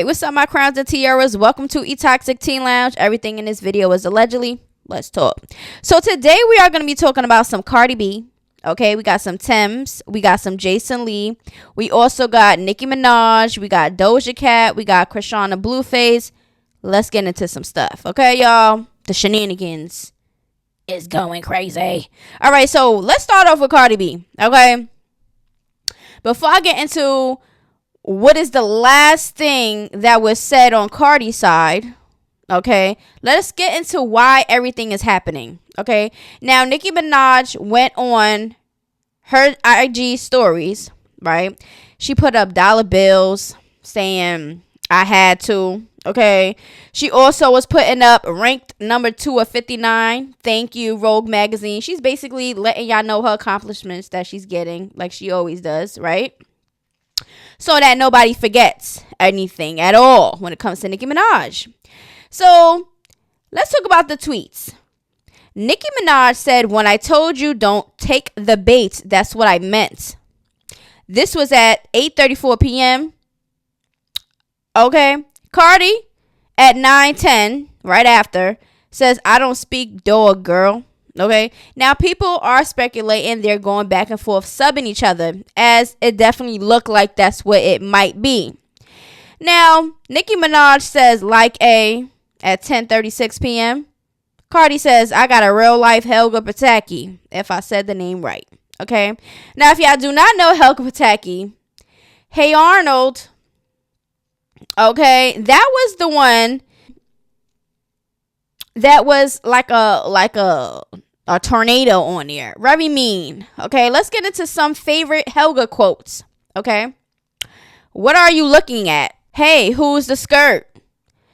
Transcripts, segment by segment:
Hey, what's up, my crowns and tiaras? Welcome to EToxicTeaLounge. Everything in this video is allegedly. Let's talk. So today we are going to be talking about some Cardi B. Okay, we got some Tems. We got some Jason Lee. We also got Nicki Minaj. We got Doja Cat. We got Chrisean Blueface. Let's get into some stuff. Okay, y'all. The shenanigans is going crazy. All right, so let's start off with Cardi B. Okay. Before I get into what is the last thing that was said on Cardi's side, okay, let's get into why everything is happening. Okay, now Nicki Minaj went on her IG stories, right? She put up dollar bills saying I had to. Okay, she also was putting up ranked number 2 of 59. Thank you, Rogue magazine. She's basically letting y'all know her accomplishments that she's getting, like she always does, right? So that nobody forgets anything at all when it comes to Nicki Minaj. So let's talk about the tweets. Nicki Minaj said, "When I told you don't take the bait, that's what I meant." This was at 8:34 p.m. Okay. Cardi at 9:10, right after, says, "I don't speak dog, girl." Okay. Now people are speculating they're going back and forth subbing each other, as it definitely looked like that's what it might be. Now, Nicki Minaj says, "Like a," at 10:36 p.m. Cardi says, "I got a real life Helga Pataki," if I said the name right. Okay. Now, if y'all do not know Helga Pataki, Hey Arnold, okay, that was the one that was like a tornado on there. Very mean. Okay, let's get into some favorite Helga quotes. Okay. "What are you looking at? Hey, who's the skirt?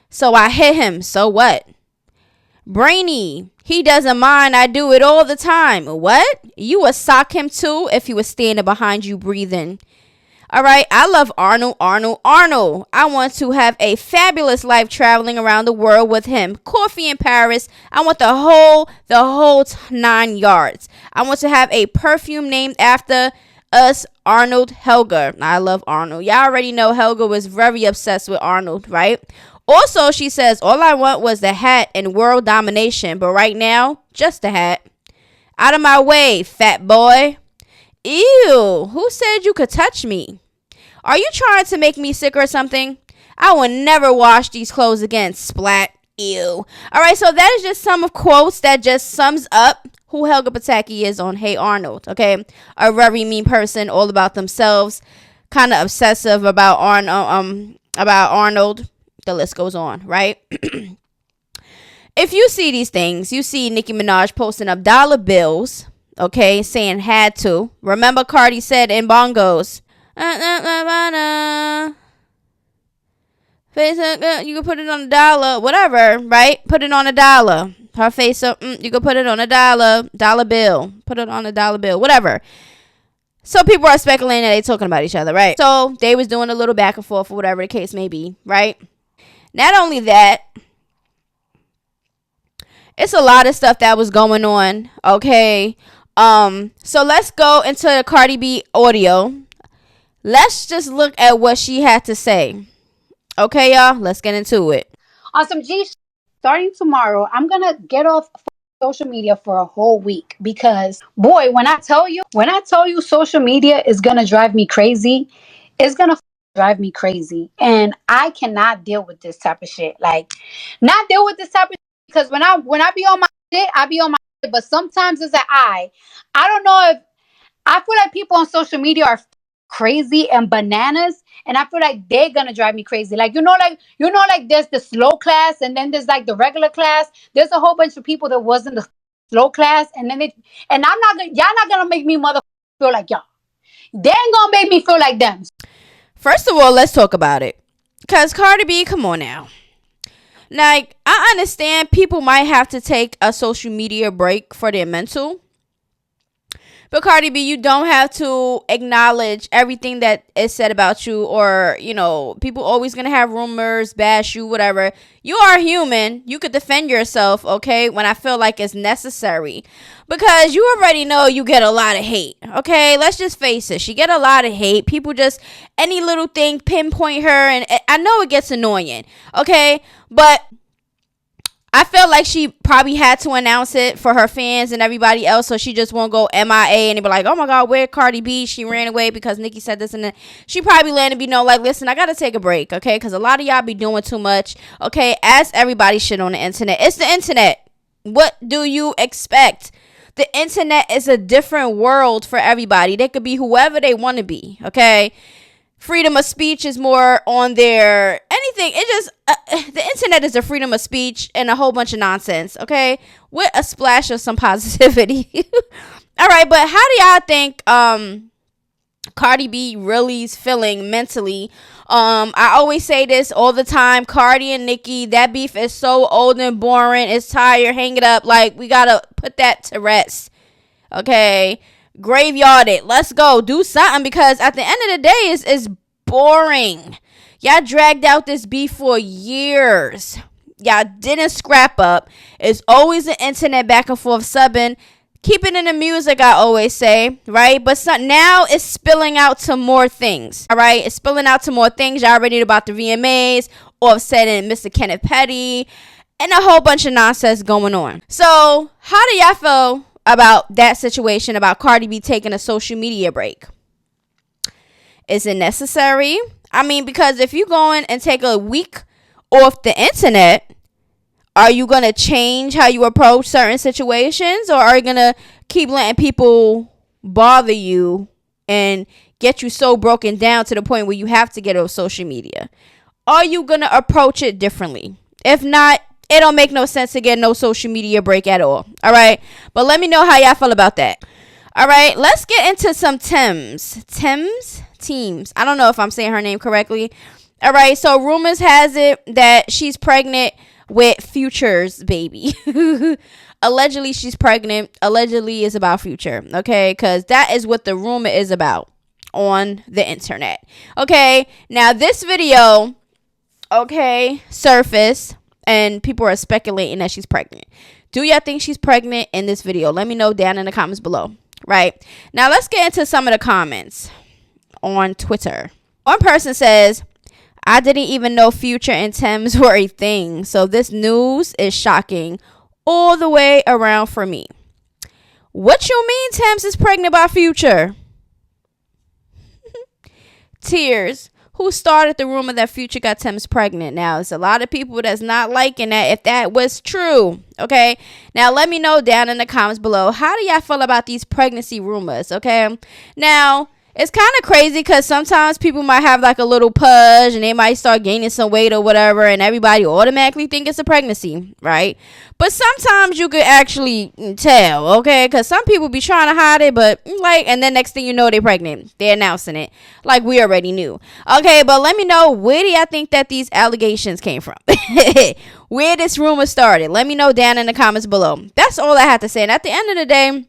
So I hit him. So what? Brainy. He doesn't mind. I do it all the time. What? You would sock him too if he was standing behind you breathing. All right. I love Arnold. I want to have a fabulous life traveling around the world with him. Coffee in Paris. I want the whole 9 yards. I want to have a perfume named after us, Arnold Helga." I love Arnold. Y'all already know Helga was very obsessed with Arnold, right? Also, she says, "All I want was the hat and world domination, but right now, just the hat. Out of my way, fat boy. Ew, who said you could touch me? Are you trying to make me sick or something? I will never wash these clothes again, splat. Ew." All right, so that is just some of quotes that just sums up who Helga Pataki is on Hey Arnold, okay? A very mean person, all about themselves, kind of obsessive about Arnold. The list goes on, right? If you see these things, you see Nicki Minaj posting up dollar bills, okay, saying had to. Remember Cardi said in bongos, face up, you can put it on a dollar, whatever, right? Put it on a dollar. Her face up, you can put it on a dollar bill. Put it on a dollar bill, whatever. So people are speculating that they talking about each other, right? So they was doing a little back and forth or whatever the case may be, right? Not only that, it's a lot of stuff that was going on, okay? So let's go into the Cardi B audio. Let's just look at what she had to say. Okay, y'all, let's get into it. On some G, starting tomorrow, I'm going to get off social media for a whole week because, boy, when I tell you social media is going to drive me crazy, it's going to drive me crazy. And I cannot deal with this type of shit. Like, not deal with this type of shit because when I be on my shit, I be on my shit. But sometimes it's I don't know if, I feel like people on social media are crazy and bananas, and I feel like they're gonna drive me crazy. Like there's the slow class, and then there's like the regular class. There's a whole bunch of people that wasn't the slow class, and then y'all not gonna make me feel like y'all. They ain't gonna make me feel like them. First of all, let's talk about it, cause Cardi B, come on now. Like, I understand people might have to take a social media break for their mental. But Cardi B, you don't have to acknowledge everything that is said about you, or, you know, people always gonna have rumors, bash you, whatever. You are human. You could defend yourself, okay, when I feel like it's necessary. Because you already know you get a lot of hate, okay? Let's just face it. She get a lot of hate. People just, any little thing, pinpoint her, and I know it gets annoying, okay? But I feel like she probably had to announce it for her fans and everybody else, so she just won't go MIA and be like, oh my God, where Cardi B? She ran away because Nicki said this and that. She probably landed be like, listen, I gotta take a break, okay? Because a lot of y'all be doing too much, okay? As everybody shit on the internet. It's the internet. What do you expect? The internet is a different world for everybody. They could be whoever they want to be, okay? Freedom of speech is more on their anything. It just the internet is a freedom of speech and a whole bunch of nonsense, okay, with a splash of some positivity. All right, but how do y'all think Cardi B really is feeling mentally? I always say this all the time. Cardi and Nicki, that beef is so old and boring. It's tired. Hang it up. Like, we gotta put that to rest, okay? Graveyard it. Let's go. Do something, because at the end of the day, it's boring. Y'all dragged out this beef for years. Y'all didn't scrap up. It's always the internet back and forth subbing. Keep it in the music, I always say, right? But now it's spilling out to more things, all right? It's spilling out to more things. Y'all already knew about the VMAs, Offset and Mr. Kenneth Petty, and a whole bunch of nonsense going on. So how do y'all feel about that situation, about Cardi B taking a social media break? Is it necessary? I mean, because if you go in and take a week off the internet, are you going to change how you approach certain situations, or are you going to keep letting people bother you and get you so broken down to the point where you have to get off social media? Are you going to approach it differently? If not, it don't make no sense to get no social media break at all. All right. But let me know how y'all feel about that. All right. Let's get into some Tems. Teams. I don't know if I'm saying her name correctly. All right. So rumors has it that she's pregnant with Future's baby. Allegedly, she's pregnant. Allegedly is about Future. Okay. Because that is what the rumor is about on the internet. Okay. Now, this video, okay, surfaced, and people are speculating that she's pregnant. Do y'all think she's pregnant in this video? Let me know down in the comments below. Right. Now, let's get into some of the comments on Twitter. One person says, I didn't even know Future and Tems were a thing. So this news is shocking all the way around for me. What you mean Tems is pregnant by Future? Tears. Who started the rumor that Future got Tems pregnant? Now, it's a lot of people that's not liking that if that was true. Okay. Now, let me know down in the comments below. How do y'all feel about these pregnancy rumors? Okay. Now, it's kind of crazy because sometimes people might have like a little pudge and they might start gaining some weight or whatever, and everybody automatically think it's a pregnancy, right? But sometimes you could actually tell, okay? Because some people be trying to hide it, but like, and then next thing you know, they're pregnant. They're announcing it like we already knew. Okay, but let me know, where do y'all think that these allegations came from? Where this rumor started? Let me know down in the comments below. That's all I have to say. And at the end of the day,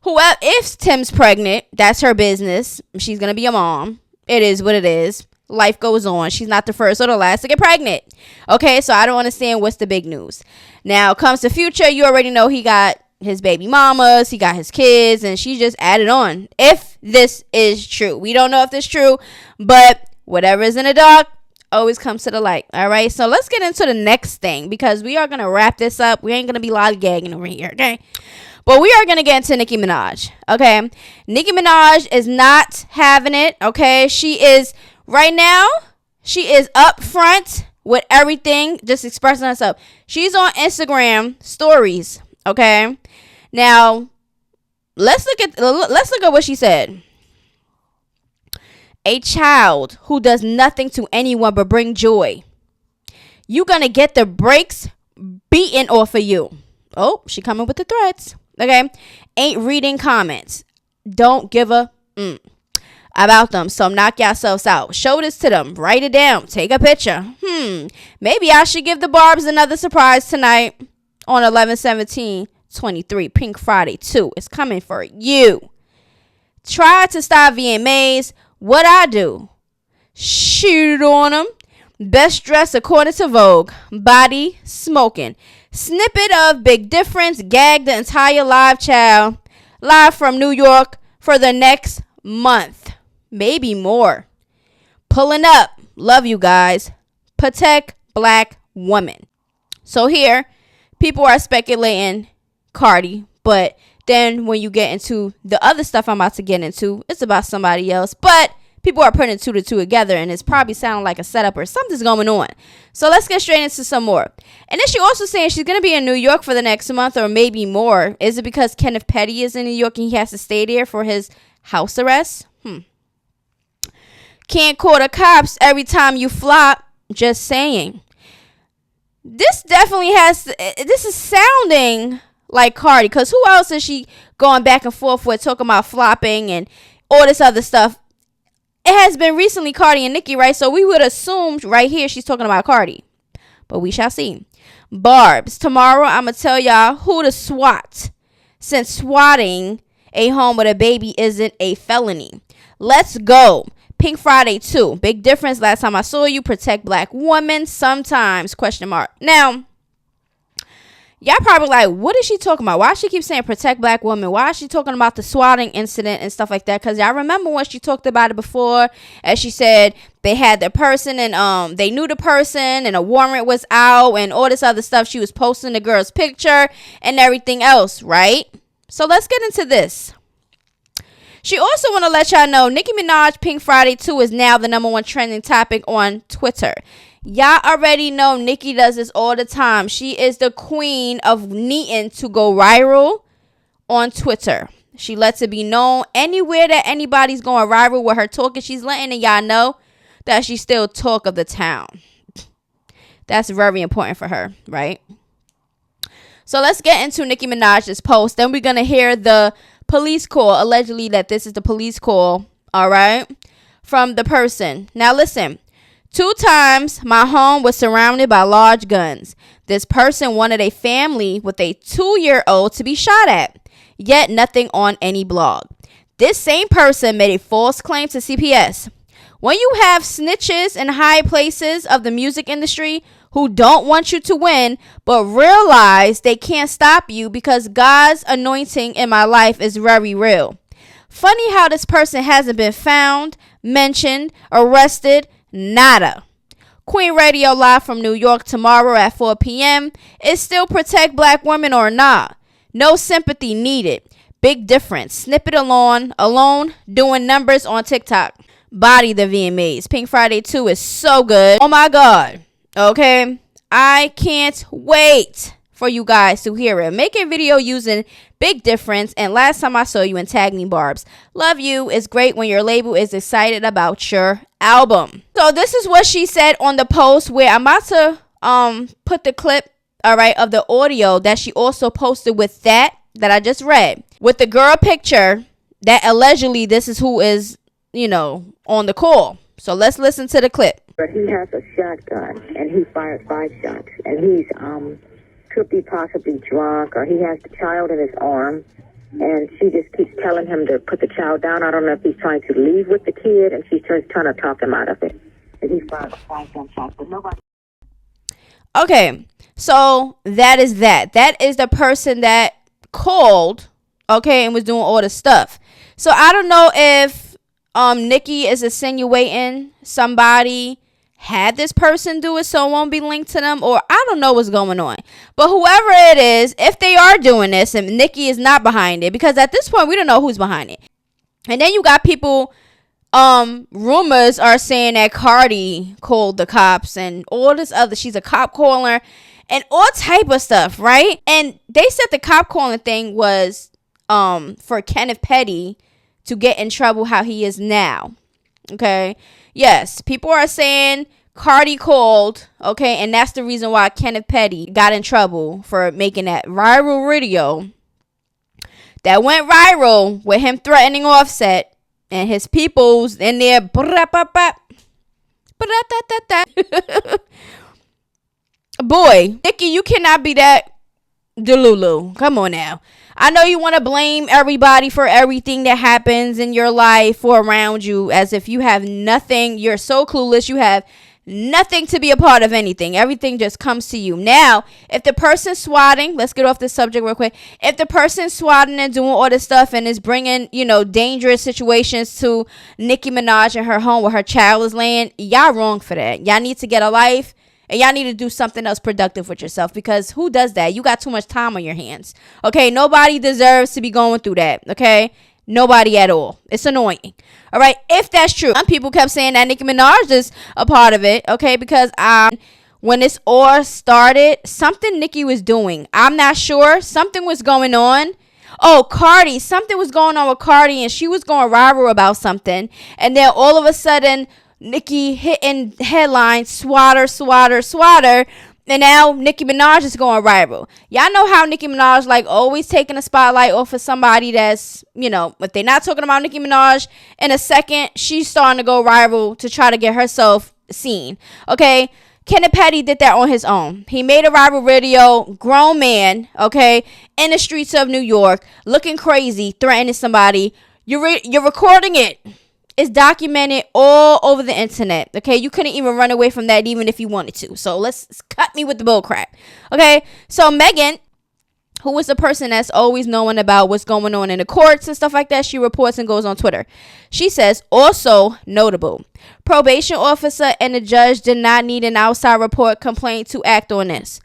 whoever, if Tim's pregnant, that's her business. She's going to be a mom. It is what it is. Life goes on. She's not the first or the last to get pregnant. Okay, so I don't understand what's the big news. Now, comes to Future, you already know he got his baby mamas, he got his kids, and she just added on. If this is true. We don't know if this is true, but whatever is in the dark always comes to the light. All right, so let's get into the next thing, because we are going to wrap this up. We ain't going to be lollygagging over here, okay? But we are going to get into Nicki Minaj, okay? Nicki Minaj is not having it, okay? She is, right now, she is up front with everything, just expressing herself. She's on Instagram stories, okay? Now, let's look at what she said. A child who does nothing to anyone but bring joy. You going to get the brakes beaten off of you. Oh, she coming with the threats. Okay, ain't reading comments. Don't give a about them. So knock yourselves out. Show this to them. Write it down. Take a picture. Maybe I should give the Barbs another surprise tonight on 11/17 2023. Pink Friday 2 is coming for you. Try to stop VMAs. What I do? Shoot on them. Best dressed according to Vogue. Body smoking. Snippet of Big Difference. Gag the entire live child. Live from New York for the next month. Maybe more. Pulling up. Love you guys. Protect black women. So here, people are speculating Cardi, but then when you get into the other stuff I'm about to get into, it's about somebody else. But people are putting two to two together, and it's probably sounding like a setup or something's going on. So let's get straight into some more. And then she also saying she's going to be in New York for the next month or maybe more. Is it because Kenneth Petty is in New York and he has to stay there for his house arrest? Can't call the cops every time you flop. Just saying. This is sounding like Cardi, because who else is she going back and forth with, talking about flopping and all this other stuff? It has been recently Cardi and Nicki, right? So we would assume right here she's talking about Cardi, but we shall see. Barbs, tomorrow I'm gonna tell y'all who to swat, since swatting a home with a baby isn't a felony. Let's go. Pink Friday 2. Big difference. Last time I saw you. Protect black women. Sometimes. ? Now, y'all probably like, what is she talking about? Why she keep saying protect black women? Why is she talking about the swatting incident and stuff like that? Because y'all remember when she talked about it before, and she said they had the person and they knew the person and a warrant was out and all this other stuff. She was posting the girl's picture and everything else, right? So let's get into this. She also want to let y'all know Nicki Minaj Pink Friday 2 is now the #1 trending topic on Twitter. Y'all already know Nicki does this all the time. She is the queen of needing to go viral on Twitter. She lets it be known anywhere that anybody's going viral with her talking. She's letting y'all know that she's still talk of the town. That's very important for her, right? So let's get into Nicki Minaj's post. Then we're going to hear the police call, allegedly that this is the police call, all right, from the person. Now listen, 2 times my home was surrounded by large guns. This person wanted a family with a 2-year-old to be shot at, yet nothing on any blog. This same person made a false claim to CPS. When you have snitches in high places of the music industry who don't want you to win, but realize they can't stop you because God's anointing in my life is very real. Funny how this person hasn't been found, mentioned, arrested, nada. Queen Radio live from New York tomorrow at 4 p.m. Is still protect black women or not? No sympathy needed. Big difference. Snippet alone, doing numbers on TikTok. Body the VMAs. Pink Friday 2 is so good. Oh my God. Okay, I can't wait for you guys to hear it. Make a video using Big Difference and Last Time I Saw You and tag me Barbs. Love you. It's great when your label is excited about your album. So this is what she said on the post, where I'm about to put the clip, all right, of the audio that she also posted with that I just read, with the girl picture that allegedly this is who is, on the call. So let's listen to the clip. But he has a shotgun, and he fired 5 shots, and he's could be possibly drunk, or he has the child in his arm, and she just keeps telling him to put the child down. I don't know if he's trying to leave with the kid, and she's just trying to talk him out of it. And he fired 5 gunshots, but nobody. Okay, so that is that. That is the person that called, okay, and was doing all the stuff. So I don't know if Nicki is insinuating somebody had this person do it so it won't be linked to them, or I don't know what's going on. But whoever it is, if they are doing this and Nicki is not behind it, because at this point we don't know who's behind it. And then you got people, rumors are saying that Cardi called the cops and all this other, she's a cop caller and all type of stuff, right? And they said the cop calling thing was for Kenneth Petty to get in trouble how he is now. Okay. Yes, people are saying Cardi called, okay, and that's the reason why Kenneth Petty got in trouble for making that viral video that went viral with him threatening Offset and his peoples in there. Boy, Nicki, you cannot be that Delulu, come on now. I know you want to blame everybody for everything that happens in your life or around you, as if you have nothing. You're so clueless. You have nothing to be a part of anything. Everything just comes to you. Now, if the person's swatting, let's get off this subject real quick. If the person's swatting and doing all this stuff and is bringing, dangerous situations to Nicki Minaj in her home where her child is laying, y'all wrong for that. Y'all need to get a life. And y'all need to do something else productive with yourself, because who does that? You got too much time on your hands. Okay, nobody deserves to be going through that. Okay, nobody at all. It's annoying. All right, if that's true. Some people kept saying that Nicki Minaj is a part of it. Okay, because when this all started, something Nicki was doing, I'm not sure. Something was going on. Oh, Cardi. Something was going on with Cardi, and she was going viral about something. And then all of a sudden, Nicki hitting headlines, swatter. And now Nicki Minaj is going viral. Y'all know how Nicki Minaj always taking a spotlight off of somebody that's, if they're not talking about Nicki Minaj, in a second, she's starting to go viral to try to get herself seen. Okay? Kenneth Petty did that on his own. He made a viral video, grown man, okay, in the streets of New York, looking crazy, threatening somebody. You're recording it. It's documented all over the internet. Okay, you couldn't even run away from that even if you wanted to. So let's cut me with the bull crap. Okay, so Megan, who is the person that's always knowing about what's going on in the courts and stuff like that, she reports and goes on Twitter. She says, also notable, probation officer and the judge did not need an outside report complaint to act on this.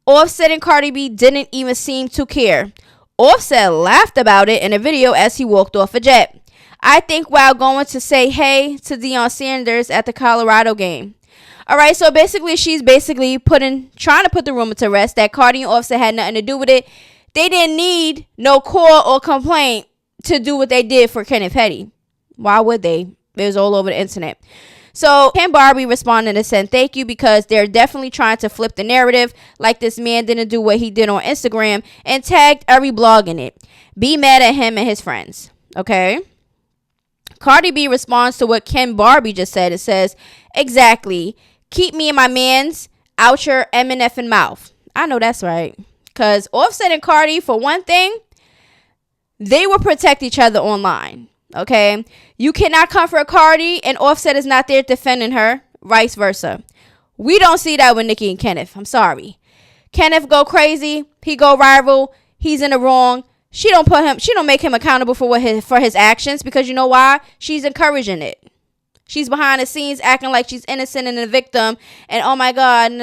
Offset and Cardi B didn't even seem to care. Offset laughed about it in a video as he walked off a jet. I think while going to say hey to Deion Sanders at the Colorado game. All right, so basically she's trying to put the rumor to rest that Cardi and Offset had nothing to do with it. They didn't need no call or complaint to do what they did for Kenneth Petty. Why would they? It was all over the internet. So Kim Barbie responded and said thank you, because they're definitely trying to flip the narrative like this man didn't do what he did on Instagram, and tagged every blog in it. Be mad at him and his friends. Okay. Cardi B responds to what Ken Barbie just said. It says, exactly. Keep me and my mans out your M&F mouth. I know that's right. Because Offset and Cardi, for one thing, they will protect each other online. Okay? You cannot come for a Cardi and Offset is not there defending her. Vice versa. We don't see that with Nicki and Kenneth. I'm sorry. Kenneth go crazy. He go viral. He's in the wrong. She don't make him accountable for his actions, because you know why? She's encouraging it. She's behind the scenes acting like she's innocent and a victim, and oh my God,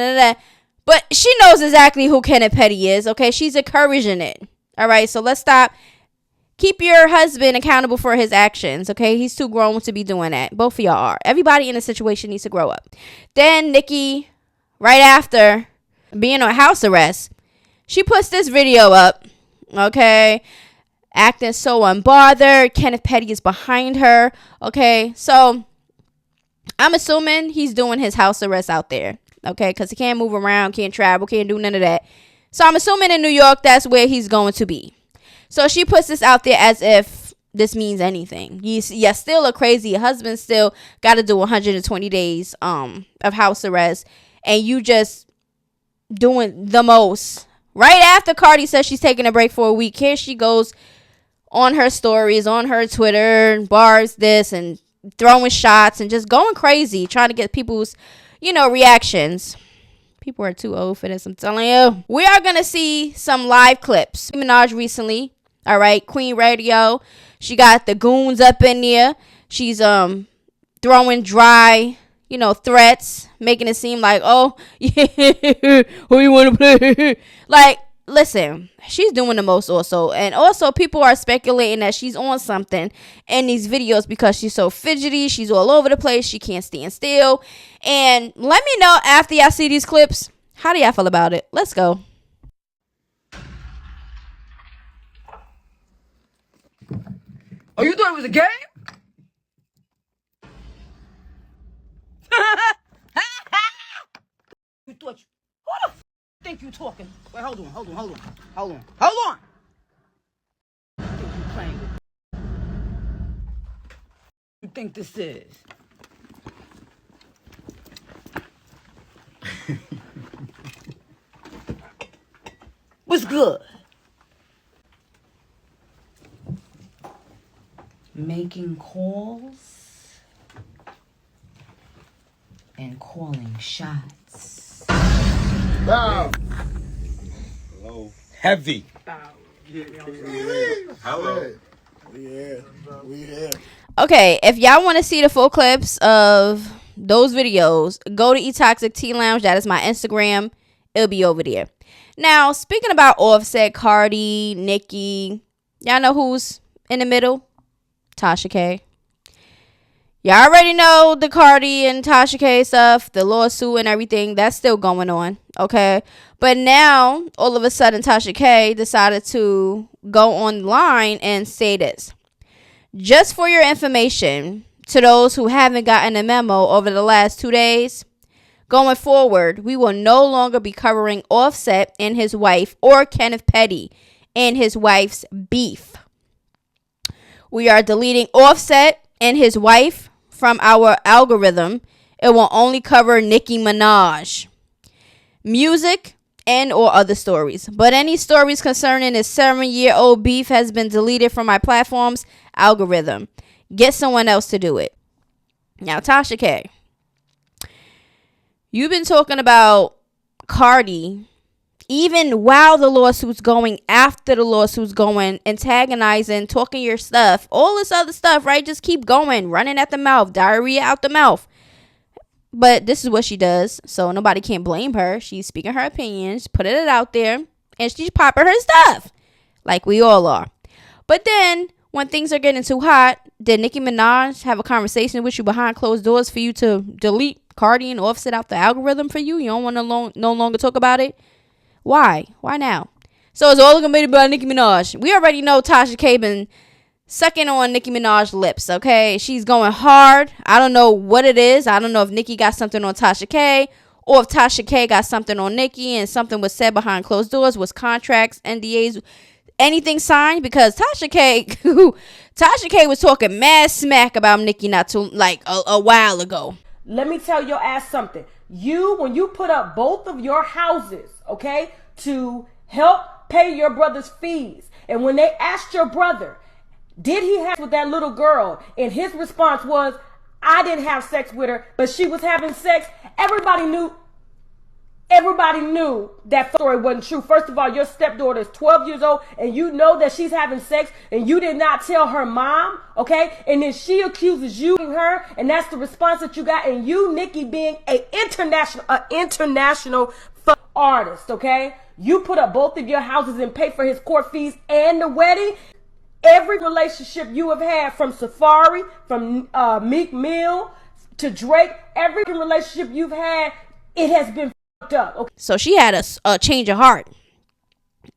but she knows exactly who Kenneth Petty is, okay? She's encouraging it. All right, so let's stop. Keep your husband accountable for his actions, okay? He's too grown to be doing that. Both of y'all are. Everybody in a situation needs to grow up. Then Nicki, right after being on house arrest, she puts this video up. Okay, acting so unbothered. Kenneth Petty is behind her. Okay, so I'm assuming he's doing his house arrest out there. Okay, because he can't move around, can't travel, can't do none of that. So I'm assuming in New York, that's where he's going to be. So she puts this out there as if this means anything. You're still a crazy husband, still got to do 120 days of house arrest, and you just doing the most. Right after Cardi says she's taking a break for a week, here she goes on her stories, on her Twitter, bars this and throwing shots and just going crazy, trying to get people's, reactions. People are too old for this, I'm telling you. We are going to see some live clips. Minaj recently, all right, Queen Radio, she got the goons up in there. She's throwing dry, threats, making it seem like, oh, yeah, who you want to play? Like, listen, she's doing the most also. And also, people are speculating that she's on something in these videos because she's so fidgety. She's all over the place. She can't stand still. And let me know after y'all see these clips, how do y'all feel about it? Let's go. Oh, you thought it was a game? You thought who the think you talking? Wait, hold on. You think you playing with? You think this is? What's good? Making calls and calling shots. Bow. Hello. Heavy. Hello. We here. Okay, if y'all want to see the full clips of those videos, go to EToxicTeaLounge. That is my Instagram. It'll be over there. Now, speaking about Offset, Cardi, Nicki, y'all know who's in the middle? Tasha K. Y'all already know the Cardi and Tasha K stuff, the lawsuit and everything. That's still going on, okay? But now, all of a sudden, Tasha K decided to go online and say this. Just for your information, to those who haven't gotten a memo over the last 2 days, going forward, we will no longer be covering Offset and his wife or Kenneth Petty and his wife's beef. We are deleting Offset and his wife from our algorithm. It will only cover Nicki Minaj, music, and or other stories. But any stories concerning this 7-year-old beef has been deleted from my platform's algorithm. Get someone else to do it. Now, Tasha K, you've been talking about Cardi even while the lawsuit's going, after the lawsuit's going, antagonizing, talking your stuff, all this other stuff, right? Just keep going, running at the mouth, diarrhea out the mouth. But this is what she does, so nobody can blame her. She's speaking her opinions, putting it out there, and she's popping her stuff, like we all are. But then, when things are getting too hot, did Nicki Minaj have a conversation with you behind closed doors for you to delete Cardi and Offset out the algorithm for you? You don't want to no longer talk about it? Why? Why now? So it's all going to be about Nicki Minaj. We already know Tasha K been sucking on Nicki Minaj's lips, okay? She's going hard. I don't know what it is. I don't know if Nicki got something on Tasha K or if Tasha K got something on Nicki and something was said behind closed doors. Was contracts, NDAs, anything signed? Because Tasha K was talking mad smack about Nicki not too, like a while ago. Let me tell your ass something. When you put up both of your houses, okay, to help pay your brother's fees, and when they asked your brother, did he have with that little girl, and his response was, I didn't have sex with her, but she was having sex, everybody knew that story wasn't true. First of all, your stepdaughter is 12 years old and you know that she's having sex and you did not tell her mom, okay? And then she accuses you of her, and that's the response that you got. And you, Nicki, being an international artist, okay? You put up both of your houses and pay for his court fees and the wedding. Every relationship you have had, from Safari, from Meek Mill to Drake, every relationship you've had, it has been up. Okay. So she had a change of heart.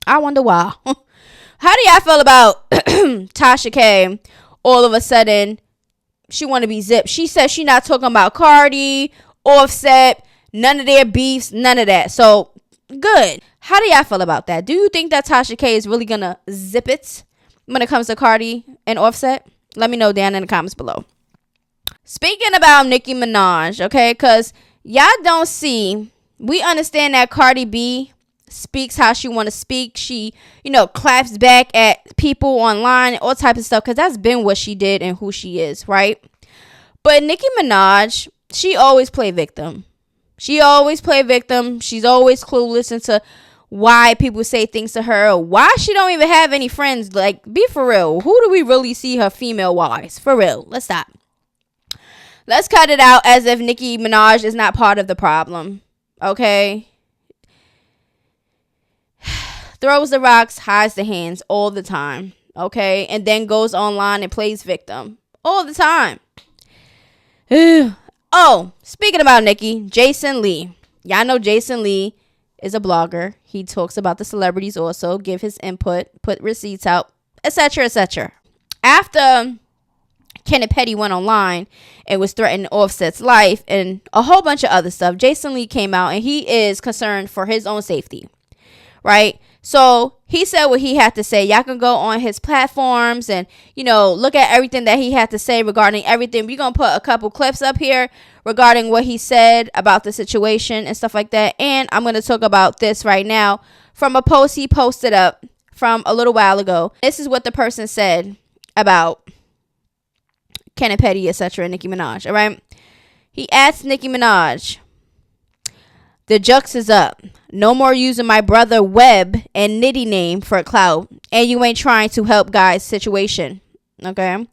I wonder why. How do y'all feel about Tasha K? All of a sudden, she want to be zipped. She says she not talking about Cardi, Offset, none of their beefs, none of that. So, good. How do y'all feel about that? Do you think that Tasha K is really going to zip it when it comes to Cardi and Offset? Let me know down in the comments below. Speaking about Nicki Minaj, okay, because y'all don't see... We understand that Cardi B speaks how she want to speak. She, claps back at people online, all types of stuff, because that's been what she did and who she is, right? But Nicki Minaj, she always play victim. She's always clueless into why people say things to her, or why she don't even have any friends. Like, be for real. Who do we really see her female-wise? For real. Let's stop. Let's cut it out as if Nicki Minaj is not part of the problem. Okay, throws the rocks, hides the hands all the time. Okay, and then goes online and plays victim all the time. Oh, speaking about Nicki, Jason Lee. Y'all know Jason Lee is a blogger. He talks about the celebrities also, give his input, put receipts out, etc., etc. After Kenneth Petty went online and was threatening Offset's life and a whole bunch of other stuff, Jason Lee came out and he is concerned for his own safety, right? So he said what he had to say. Y'all can go on his platforms and, look at everything that he had to say regarding everything. We're going to put a couple clips up here regarding what he said about the situation and stuff like that. And I'm going to talk about this right now from a post he posted up from a little while ago. This is what the person said about Ken Petty, etc., Nicki Minaj. All right. He asked Nicki Minaj, "The jux is up. No more using my brother Webb and Nitty name for clout. And you ain't trying to help guys' situation. Okay.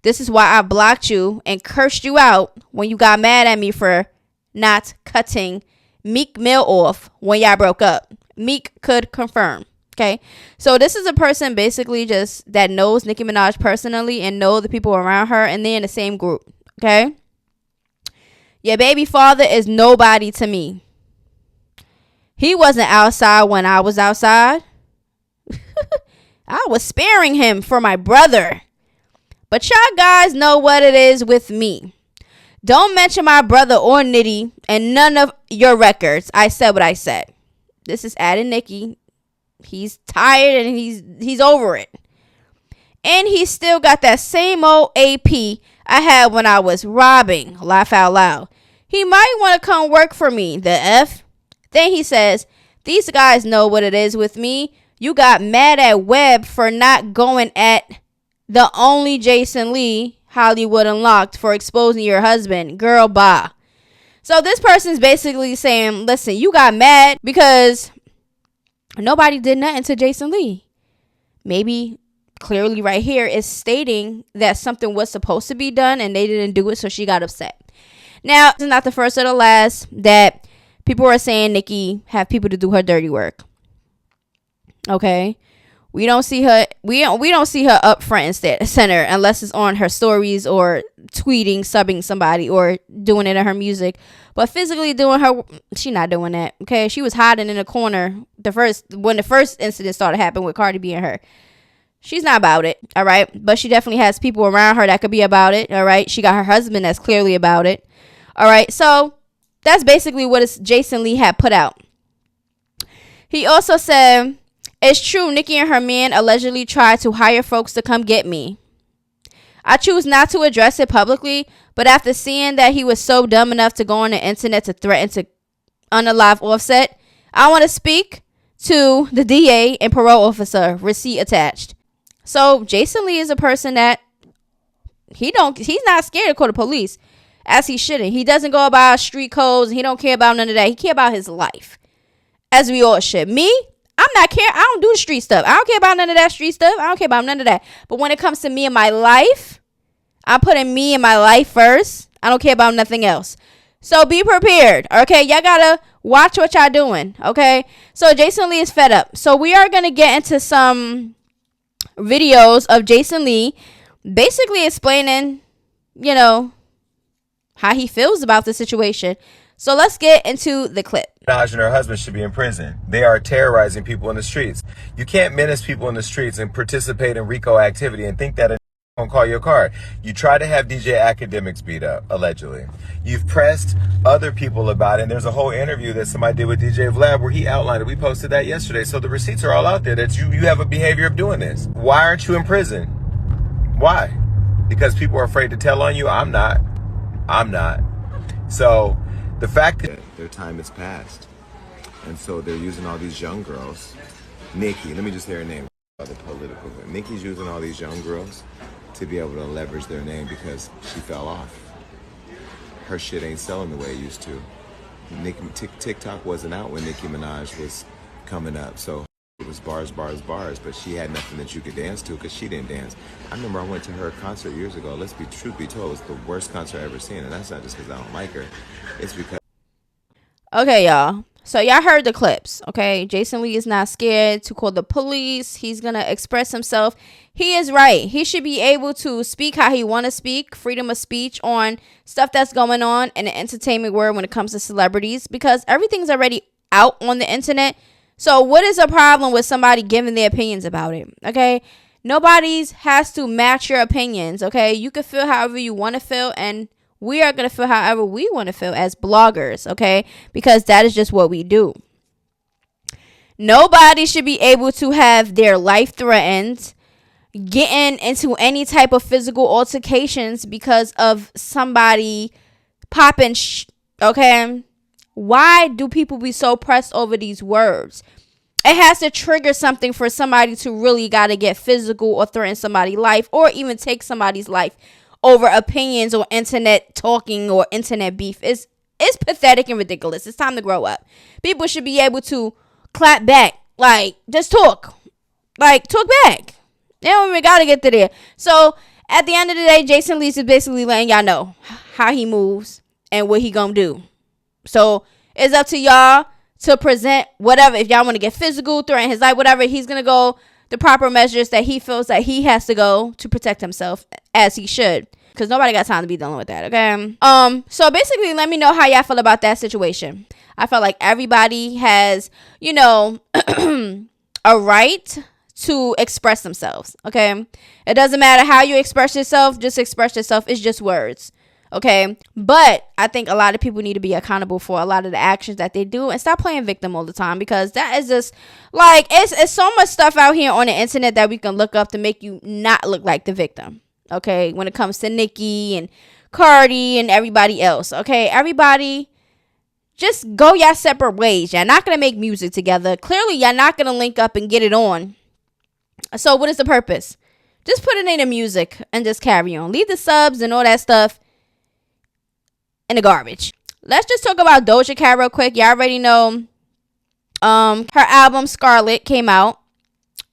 This is why I blocked you and cursed you out when you got mad at me for not cutting Meek Mill off when y'all broke up." Meek could confirm. Okay. So this is a person basically just that knows Nicki Minaj personally and know the people around her, and they're in the same group. Okay. Your baby father is nobody to me. He wasn't outside when I was outside. I was sparing him for my brother. But y'all guys know what it is with me. Don't mention my brother or Nitty and none of your records. I said what I said. This is adding Nicki. He's tired and he's over it. And he still got that same old AP I had when I was robbing. Laugh out loud. He might want to come work for me. The F. Then he says, "These guys know what it is with me. You got mad at Webb for not going at the only Jason Lee, Hollywood Unlocked, for exposing your husband. Girl, bye." So this person's basically saying, listen, you got mad because nobody did nothing to Jason Lee. Maybe clearly right here is stating that something was supposed to be done and they didn't do it, so she got upset. Now, it's not the first or the last that people are saying Nicki have people to do her dirty work. Okay. We don't see her. We don't see her up front and center unless it's on her stories or tweeting, subbing somebody, or doing it in her music. But physically doing her, she not doing that. Okay, she was hiding in a corner when the first incident started happening with Cardi B and her. She's not about it. All right, but she definitely has people around her that could be about it. All right, she got her husband that's clearly about it. All right, so that's basically what Jason Lee had put out. He also said, "It's true, Nicki and her man allegedly tried to hire folks to come get me. I choose not to address it publicly, but after seeing that he was so dumb enough to go on the internet to threaten to unalive Offset, I want to speak to the DA and parole officer, receipt attached." So Jason Lee is a person that he's not scared to call the police, as he shouldn't. He doesn't go about street codes. He don't care about none of that. He care about his life, as we all should. Me, I'm not care. I don't do the street stuff. I don't care about none of that street stuff. I don't care about none of that. But when it comes to me and my life, I'm putting me and my life first. I don't care about nothing else. So be prepared. Okay. Y'all gotta watch what y'all doing. Okay. So Jason Lee is fed up. So we are gonna get into some videos of Jason Lee basically explaining, how he feels about the situation. So let's get into the clip. Minaj and her husband should be in prison. They are terrorizing people in the streets. You can't menace people in the streets and participate in RICO activity and think that won't call your car. You try to have DJ Academics beat up, allegedly. You've pressed other people about it, and there's a whole interview that somebody did with DJ Vlad where he outlined it. We posted that yesterday. So the receipts are all out there that you have a behavior of doing this. Why aren't you in prison? Why? Because people are afraid to tell on you? I'm not. So the fact that their time has passed, and so they're using all these young girls. Nicki, let me just hear her name. The political. Nicki's using all these young girls to be able to leverage their name because she fell off. Her shit ain't selling the way it used to. TikTok wasn't out when Nicki Minaj was coming up, so it was bars, but she had nothing that you could dance to because she didn't dance. I remember I went to her concert years ago. Truth be told, it's the worst concert I've ever seen, and that's not just because I don't like her. It's because... Okay, y'all. So y'all heard the clips, okay? Jason Lee is not scared to call the police. He's going to express himself. He is right. He should be able to speak how he want to speak. Freedom of speech on stuff that's going on in the entertainment world when it comes to celebrities, because everything's already out on the internet. So what is a problem with somebody giving their opinions about it? Okay. Nobody's has to match your opinions. Okay. You can feel however you want to feel, and we are going to feel however we want to feel as bloggers. Okay. Because that is just what we do. Nobody should be able to have their life threatened, getting into any type of physical altercations because of somebody popping okay? Why do people be so pressed over these words? It has to trigger something for somebody to really got to get physical or threaten somebody's life, or even take somebody's life over opinions or internet talking or internet beef. It's pathetic and ridiculous. It's time to grow up. People should be able to clap back. Like, just talk. Like, talk back. They don't even got to get to there. So, at the end of the day, Jason Lee is basically letting y'all know how he moves and what he gonna do. So, it's up to y'all to present whatever. If y'all want to get physical, threaten his life, whatever, he's gonna go the proper measures that he feels that he has to go to protect himself, as he should. Because nobody got time to be dealing with that, okay? So basically, let me know how y'all feel about that situation. I feel like everybody has, you know, a right to express themselves, okay? It doesn't matter how you express yourself. Just express yourself. It's just words, okay? But I think a lot of people need to be accountable for a lot of the actions that they do, and stop playing victim all the time, because that is just, like, it's so much stuff out here on the internet that we can look up to make you not look like the victim. Okay, when it comes to Nicki and Cardi and everybody else. Okay, everybody, just go y'all separate ways. Y'all not gonna make music together. Clearly, y'all not gonna link up and get it on. So what is the purpose? Just put it in the music and just carry on. Leave the subs and all that stuff in the garbage. Let's just talk about Doja Cat real quick. Y'all already know her album Scarlet came out.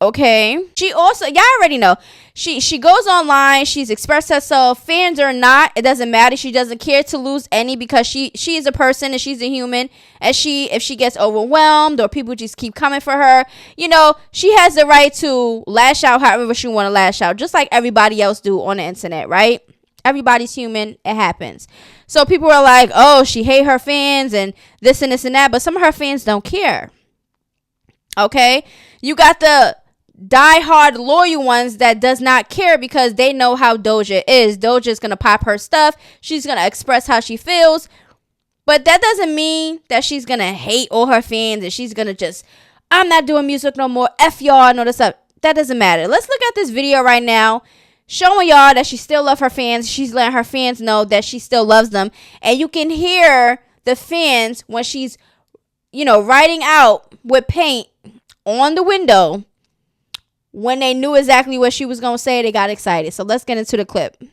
Okay, she also, y'all already know, she goes online, she's expressed herself, fans or not, it doesn't matter. She doesn't care to lose any, because she is a person and she's a human, and if she gets overwhelmed or people just keep coming for her, you know, she has the right to lash out however she want to lash out, just like everybody else do on the internet, right? Everybody's human. It happens. So people are like, oh, she hate her fans and this and this and that, but some of her fans don't care. Okay, you got the die-hard loyal ones that does not care, because they know how Doja is. Doja's gonna pop her stuff, she's gonna express how she feels, but that doesn't mean that she's gonna hate all her fans and she's gonna just, I'm not doing music no more, F y'all and all this stuff. That doesn't matter. Let's look at this video right now, showing y'all that she still loves her fans. She's letting her fans know that she still loves them, and you can hear the fans when she's, you know, writing out with paint on the window. When they knew exactly what she was going to say, they got excited. So let's get into the clip. We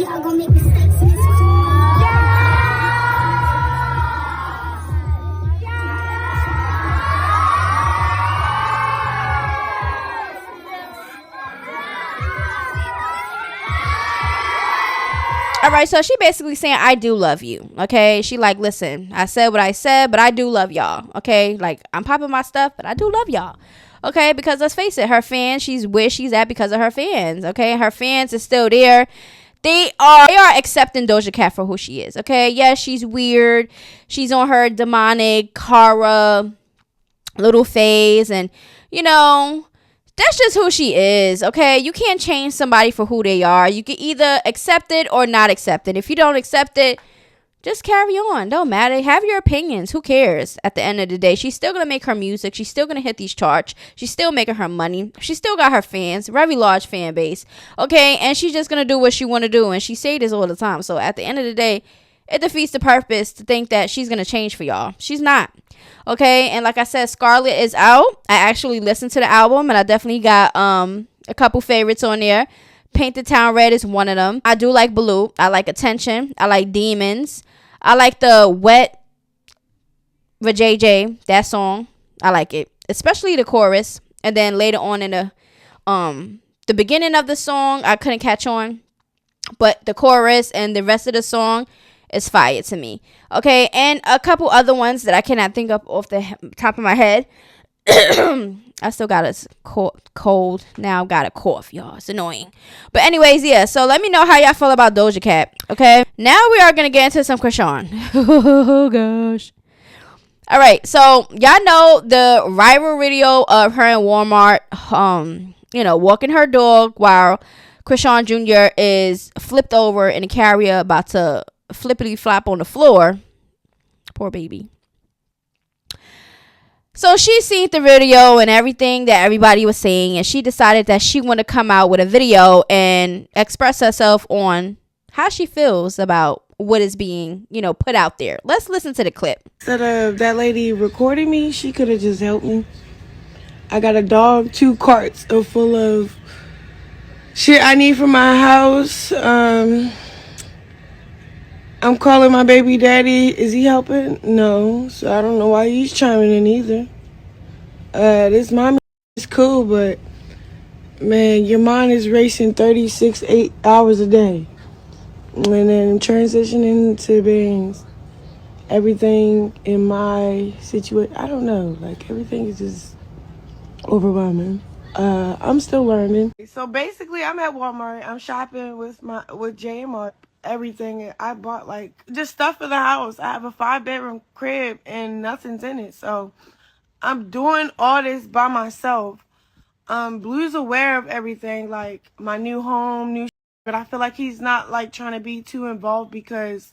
all gonna make mistakes in this All right, so she basically saying, I do love you, okay? She like, listen, I said what I said, but I do love y'all, okay? Like, I'm popping my stuff, but I do love y'all, okay? Because let's face it, her fans, she's where she's at because of her fans, okay? Her fans is still there. They are accepting Doja Cat for who she is, okay? Yes, she's weird. She's on her demonic, horror, little phase, and, you know, that's just who she is, okay? You can't change somebody for who they are. You can either accept it or not accept it. If you don't accept it, just carry on. Don't matter. Have your opinions. Who cares? At the end of the day, she's still going to make her music. She's still going to hit these charts. She's still making her money. She still got her fans, very large fan base, okay? And she's just going to do what she want to do, and she say this all the time. So at the end of the day, it defeats the purpose to think that she's going to change for y'all. She's not. Okay, and like I said, Scarlet is out. I actually listened to the album, and I definitely got a couple favorites on there. Paint the Town Red is one of them. I do like Blue. I like Attention. I like Demons. I like the Wet with JJ, that song. I like it, especially the chorus. And then later on in the beginning of the song, I couldn't catch on, but the chorus and the rest of the song is fire to me. Okay, and a couple other ones that I cannot think of off the top of my head. I still got a cold. Now got a cough, y'all. It's annoying. But anyways, yeah. So let me know how y'all feel about Doja Cat. Okay, now we are going to get into some Chrisean. Oh, gosh. All right, so y'all know the viral video of her in Walmart, you know, walking her dog while Chrisean Jr. is flipped over in a carrier, about to flippity flop on the floor. Poor baby. So she seen the video and everything that everybody was saying, and she decided that she want to come out with a video and express herself on how she feels about what is being, put out there. Let's listen to the clip. Instead of that lady recording me, she could have just helped me. I got a dog, 2 carts full of shit I need for my house. I'm calling my baby daddy. Is he helping? No. So I don't know why he's chiming in either. This mommy is cool, but man, your mind is racing 8 hours a day. And then transitioning to being everything in my situation. I don't know. Like, everything is just overwhelming. I'm still learning. So basically, I'm at Walmart. I'm shopping with Jay and Mark. Everything. I bought like just stuff for the house. I have a 5-bedroom crib and nothing's in it. So I'm doing all this by myself. Blue's aware of everything, like my new home, but I feel like he's not like trying to be too involved because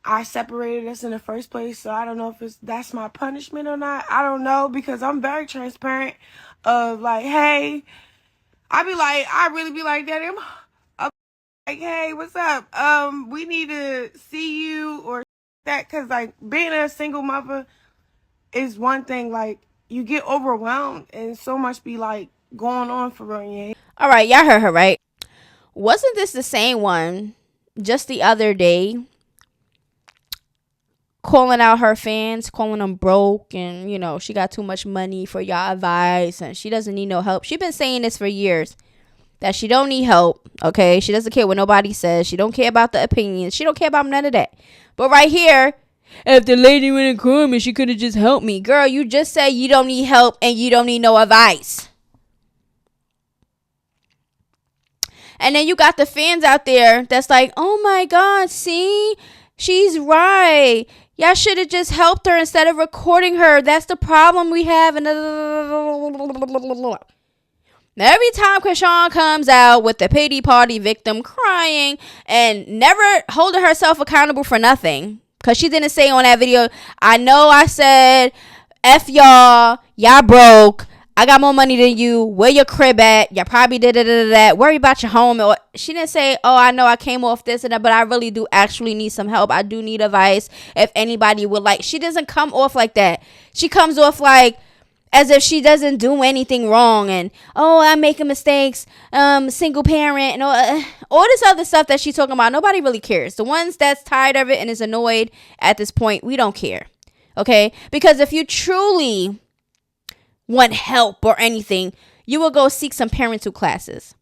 I separated us in the first place. So I don't know if that's my punishment or not. I don't know, because I'm very transparent of like, hey, I really be like, Daddy, I'm like, hey, what's up? We need to see you or that, because like being a single mother is one thing. Like, you get overwhelmed and so much be like going on for real. Yeah. All right, y'all heard her, right? Wasn't this the same one just the other day calling out her fans, calling them broke, and she got too much money for y'all advice and she doesn't need no help? She's been saying this for years, that she don't need help. Okay, she doesn't care what nobody says. She don't care about the opinions. She don't care about none of that. But right here, if the lady wouldn't call me, she could have just helped me. Girl, you just said you don't need help and you don't need no advice. And then you got the fans out there that's like, oh my God, see? She's right. Y'all should have just helped her instead of recording her. That's the problem we have. And every time Chrisean comes out with the pity party victim crying and never holding herself accountable for nothing, because she didn't say on that video, I know I said, F y'all broke. I got more money than you. Where your crib at? Y'all probably did that. Worry about your home. She didn't say, oh, I know I came off this and that, but I really do actually need some help. I do need advice. If anybody would like. She doesn't come off like that. She comes off like as if she doesn't do anything wrong and, oh, I'm making mistakes, single parent, and all this other stuff that she's talking about. Nobody really cares. The ones that's tired of it and is annoyed at this point, we don't care. Okay? Because if you truly want help or anything, you will go seek some parental classes.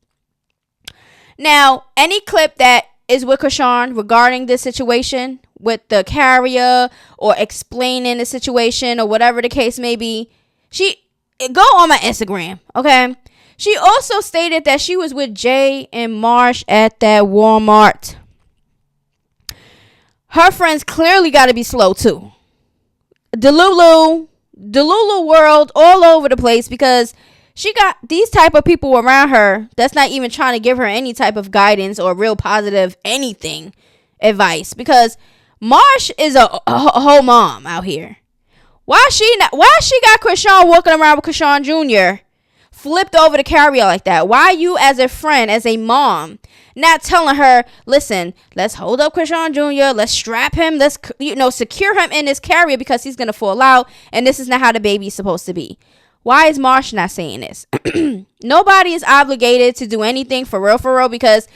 Now, any clip that is with Chrisean regarding this situation with the carrier or explaining the situation or whatever the case may be, she go on my Instagram, okay? She also stated that she was with Jay and Marsh at that Walmart. Her friends clearly got to be slow too. Delulu world all over the place, because she got these type of people around her that's not even trying to give her any type of guidance or real positive anything advice, because Marsh is a whole mom out here. Why she got Chrisean walking around with Chrisean Jr. flipped over the carrier like that? Why you as a friend, as a mom, not telling her, listen, let's hold up Chrisean Jr., let's strap him, let's secure him in this carrier because he's going to fall out and this is not how the baby's supposed to be? Why is Marsh not saying this? Nobody is obligated to do anything for real, because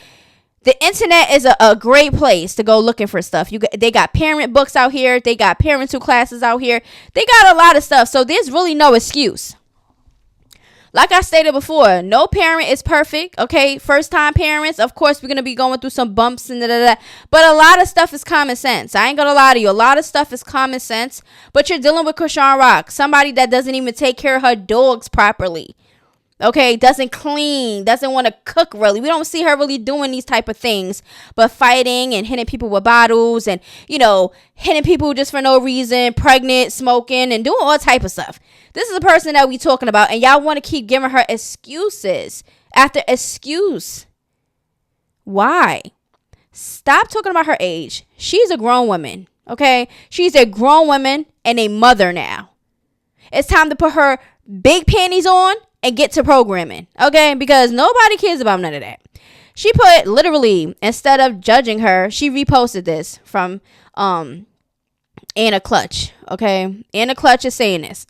the internet is a great place to go looking for stuff. They got parent books out here. They got parental classes out here. They got a lot of stuff. So there's really no excuse. Like I stated before, no parent is perfect. Okay, first time parents, of course, we're going to be going through some bumps and but a lot of stuff is common sense. I ain't going to lie to you. A lot of stuff is common sense. But you're dealing with Chriseanrock, somebody that doesn't even take care of her dogs properly. Okay, doesn't clean, doesn't want to cook really. We don't see her really doing these type of things, but fighting and hitting people with bottles and, hitting people just for no reason, pregnant, smoking, and doing all type of stuff. This is a person that we talking about, and y'all want to keep giving her excuses after excuse Why? Stop talking about her age. She's a grown woman, okay? She's a grown woman and a mother now. It's time to put her big panties on and get to programming, okay? Because nobody cares about none of that. She put, literally, instead of judging her, she reposted this from Anna Clutch, okay? Anna Clutch is saying this.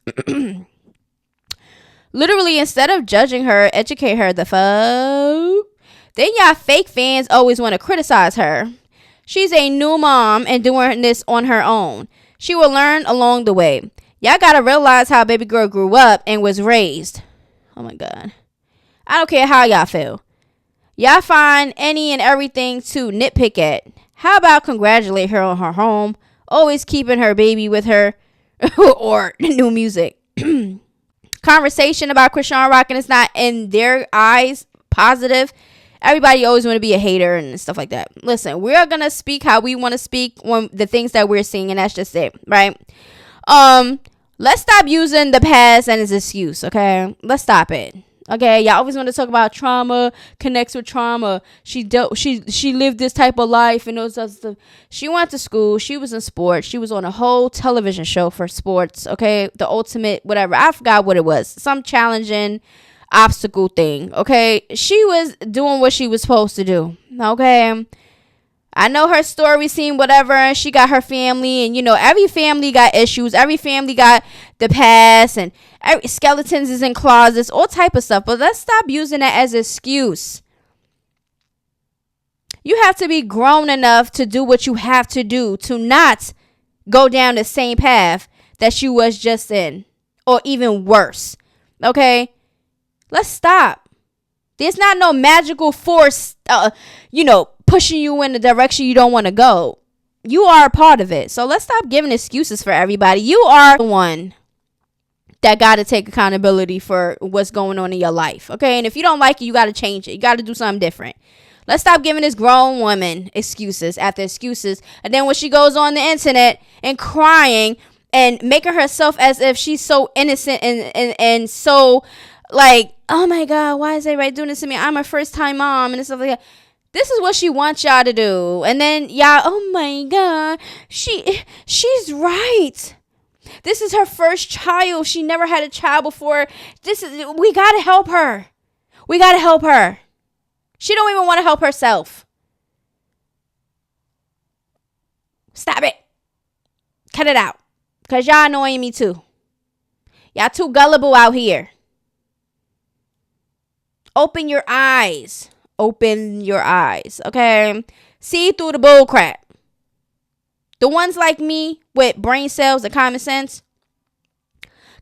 Literally, instead of judging her, educate her the fuck. Then y'all fake fans always want to criticize her. She's a new mom and doing this on her own. She will learn along the way. Y'all gotta realize how baby girl grew up and was raised. Oh my God. I don't care how y'all feel. Y'all find any and everything to nitpick at. How about congratulate her on her home, always keeping her baby with her, or new music. Conversation about Chriseanrock and it's not in their eyes positive. Everybody always want to be a hater and stuff like that. Listen, we're going to speak how we want to speak when the things that we're seeing, and that's just it, right? Let's stop using the past and as an excuse, okay? Let's stop it. Okay, y'all always want to talk about trauma, connects with trauma. She lived this type of life and those other stuff. She went to school. She was in sports. She was on a whole television show for sports, okay? The ultimate, whatever. I forgot what it was. Some challenging obstacle thing, okay? She was doing what she was supposed to do, okay? I know her story scene, whatever, and she got her family, and every family got issues. Every family got the past, and every skeletons is in closets, all type of stuff. But let's stop using that as an excuse. You have to be grown enough to do what you have to do, to not go down the same path that you was just in, or even worse, okay? Let's stop. There's not no magical force, pushing you in the direction you don't want to go. You are a part of it. So let's stop giving excuses for everybody. You are the one that got to take accountability for what's going on in your life. Okay. And if you don't like it, you got to change it. You got to do something different. Let's stop giving this grown woman excuses after excuses. And then when she goes on the internet and crying and making herself as if she's so innocent and so like, oh my God, why is everybody doing this to me? I'm a first time mom and stuff like that. This is what she wants y'all to do. And then y'all, oh my God, she's right. This is her first child. She never had a child before. We got to help her. We got to help her. She don't even want to help herself. Stop it. Cut it out. Because y'all annoying me too. Y'all too gullible out here. Open your eyes. Open your eyes, okay? See through the bull crap. The ones like me with brain cells and common sense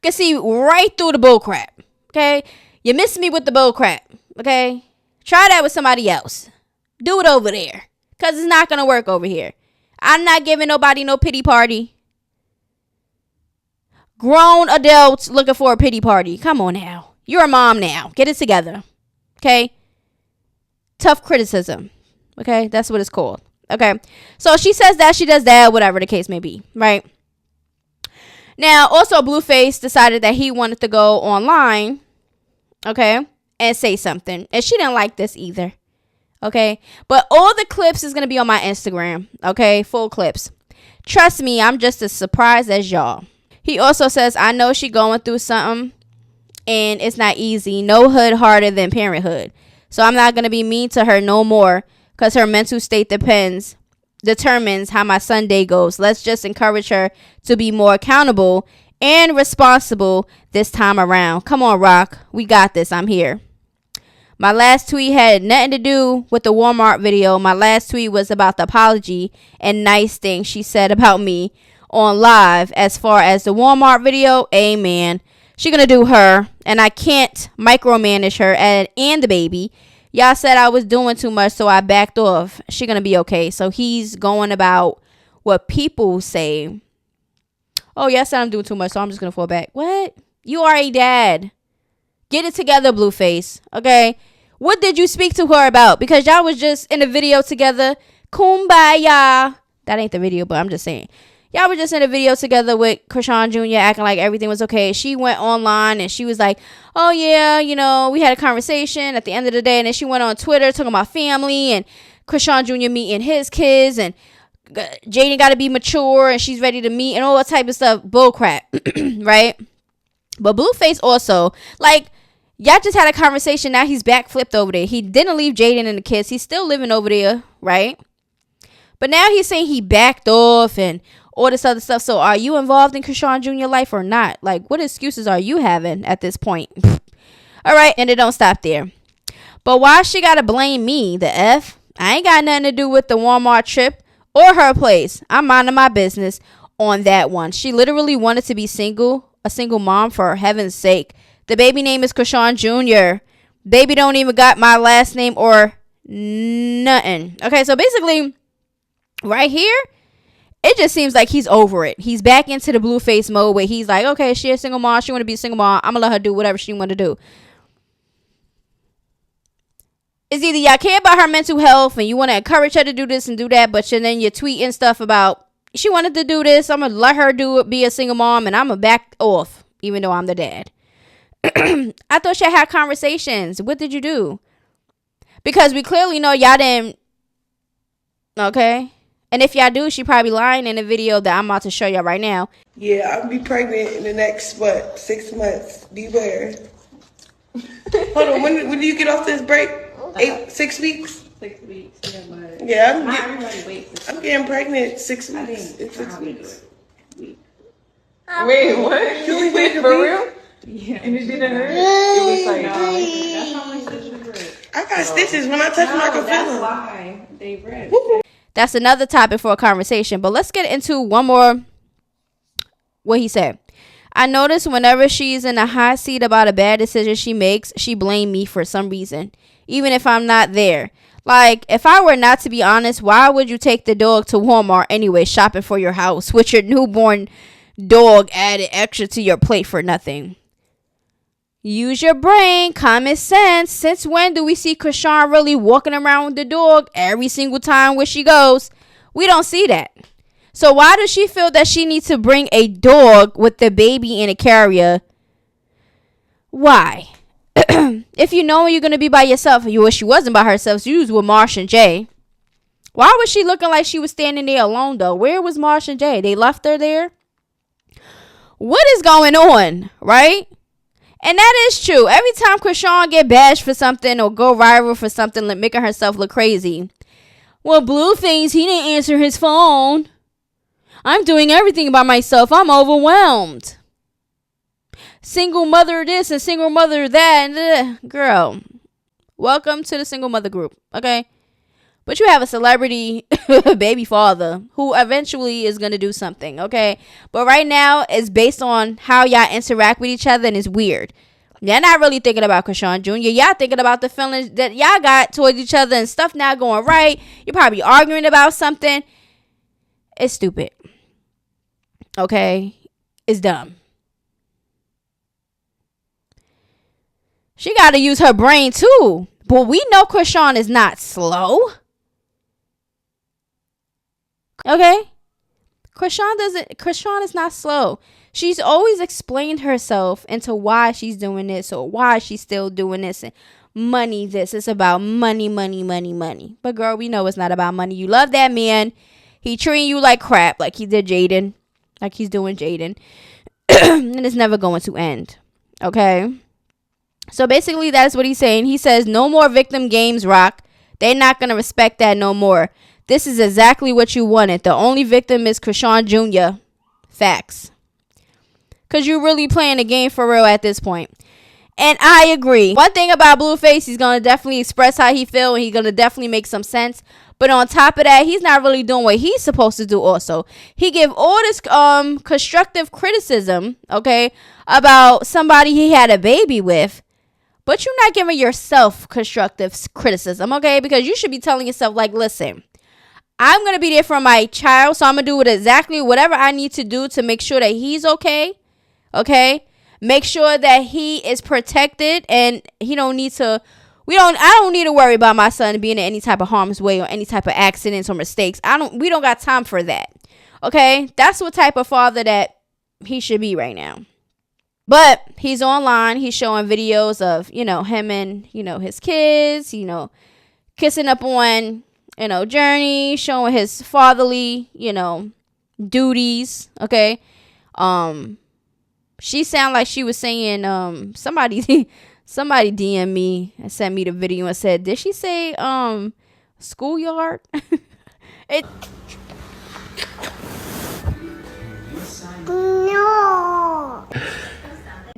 can see right through the bull crap, okay? You miss me with the bull crap, okay? Try that with somebody else. Do it over there, because it's not going to work over here. I'm not giving nobody no pity party. Grown adults looking for a pity party. Come on now. You're a mom now. Get it together, okay? Tough criticism. Okay, that's what it's called. Okay, so she says that, she does that, whatever the case may be, right? Now, also Blueface decided that he wanted to go online, okay, and say something. And she didn't like this either, okay? But all the clips is going to be on my Instagram, okay? Full clips. Trust me, I'm just as surprised as y'all. He also says, I know she going through something, and it's not easy. No hood harder than parenthood. So I'm not going to be mean to her no more because her mental state determines how my Sunday goes. Let's just encourage her to be more accountable and responsible this time around. Come on, Rock. We got this. I'm here. My last tweet had nothing to do with the Walmart video. My last tweet was about the apology and nice things she said about me on live. As far as the Walmart video, amen. She gonna do her, and I can't micromanage her and the baby. Y'all said I was doing too much, so I backed off. She gonna be okay. So he's going about what people say. Oh, y'all said I'm doing too much, so I'm just gonna fall back. What? You are a dad. Get it together, Blueface. Okay? What did you speak to her about? Because y'all was just in a video together. Kumbaya. That ain't the video, but I'm just saying. Y'all were just in a video together with Chrisean Jr. acting like everything was okay. She went online and she was like, oh yeah, you know, we had a conversation at the end of the day. And then she went on Twitter talking about family and Chrisean Jr. meeting his kids and Jaden got to be mature and she's ready to meet and all that type of stuff. Bull crap. Right? But Blueface also, like, y'all just had a conversation. Now he's back flipped over there. He didn't leave Jaden and the kids. He's still living over there, right? But now he's saying he backed off and all this other stuff. So are you involved in Chrisean Jr. life or not? Like, what excuses are you having at this point? All right. And it don't stop there. But why she got to blame me? The F? I ain't got nothing to do with the Walmart trip or her place. I'm minding my business on that one. She literally wanted to be single, a single mom, for heaven's sake. The baby name is Chrisean Jr. Baby don't even got my last name or nothing. Okay, so basically, right here, it just seems like he's over it. He's back into the Blueface mode where he's like, okay, she a single mom. She want to be a single mom. I'm going to let her do whatever she want to do. It's either y'all care about her mental health and you want to encourage her to do this and do that, but then you're tweeting stuff about she wanted to do this. I'm going to let her do it, be a single mom, and I'm going to back off, even though I'm the dad. I thought y'all had conversations. What did you do? Because we clearly know y'all didn't. Okay. And if y'all do, she probably lying in the video that I'm about to show y'all right now. Yeah, I'll be pregnant in the next, 6 months. Beware. Hold on, when do you get off this break? 6 weeks? 6 weeks, yeah, but yeah, I'm getting pregnant 6 weeks. In 6 weeks. Wait, what? You only wait for real? Yeah. And it didn't hurt? It was like, no, that's how my stitches hurt. I got stitches. When I touch them, I can feel that's them. why they ripped. That's another topic for a conversation. But let's get into one more. What he said. I notice whenever she's in a hot seat about a bad decision she makes, she blames me for some reason, even if I'm not there. Like, if I were not to be honest, why would you take the dog to Walmart anyway, shopping for your house, with your newborn dog added extra to your plate for nothing? Use your brain, common sense. Since when do we see Chrisean really walking around with the dog every single time where she goes? We don't see that. So why does she feel that she needs to bring a dog with the baby in a carrier? Why? If you know you're going to be by yourself, you wish she wasn't by herself, so you was with Marsh and Jay. Why was she looking like she was standing there alone, though? Where was Marsh and Jay? They left her there? What is going on, right? And that is true. Every time Chrisean get bashed for something or go viral for something, like making herself look crazy. Well, Blueface, he didn't answer his phone. I'm doing everything by myself. I'm overwhelmed. Single mother this and single mother that. Girl, welcome to the single mother group, okay? But you have a celebrity baby father who eventually is going to do something, okay? But right now, it's based on how y'all interact with each other, and it's weird. Y'all not really thinking about Chrisean Jr. Y'all thinking about the feelings that y'all got towards each other and stuff not going right. You're probably arguing about something. It's stupid. Okay? It's dumb. She got to use her brain, too. But we know Chrisean is not slow. Okay? Chrisean is not slow. She's always explained herself into why she's doing this or why she's still doing this and money this. It's about money, money, money, money. But girl, we know it's not about money. You love that man. He treating you like crap, like he did Jaden. Like he's doing Jaden. And it's never going to end. Okay? So basically, that's what he's saying. He says, no more victim games, Rock. They're not going to respect that no more. This is exactly what you wanted. The only victim is Chrisean Jr. Facts. Because you're really playing a game for real at this point. And I agree. One thing about Blueface, he's going to definitely express how he feels. And he's going to definitely make some sense. But on top of that, he's not really doing what he's supposed to do also. He give all this constructive criticism, okay, about somebody he had a baby with. But you're not giving yourself constructive criticism, okay? Because you should be telling yourself, like, listen, I'm going to be there for my child, so I'm going to do exactly whatever I need to do to make sure that he's okay, okay? Make sure that he is protected and he don't need to, I don't need to worry about my son being in any type of harm's way or any type of accidents or mistakes. We don't got time for that, Okay, that's what type of father that he should be right now. But he's online. He's showing videos of, him and, his kids, kissing up on, Journey, showing his fatherly, duties. Okay. She sounded like she was saying, somebody somebody DM me and sent me the video and said, did she say schoolyard? it No.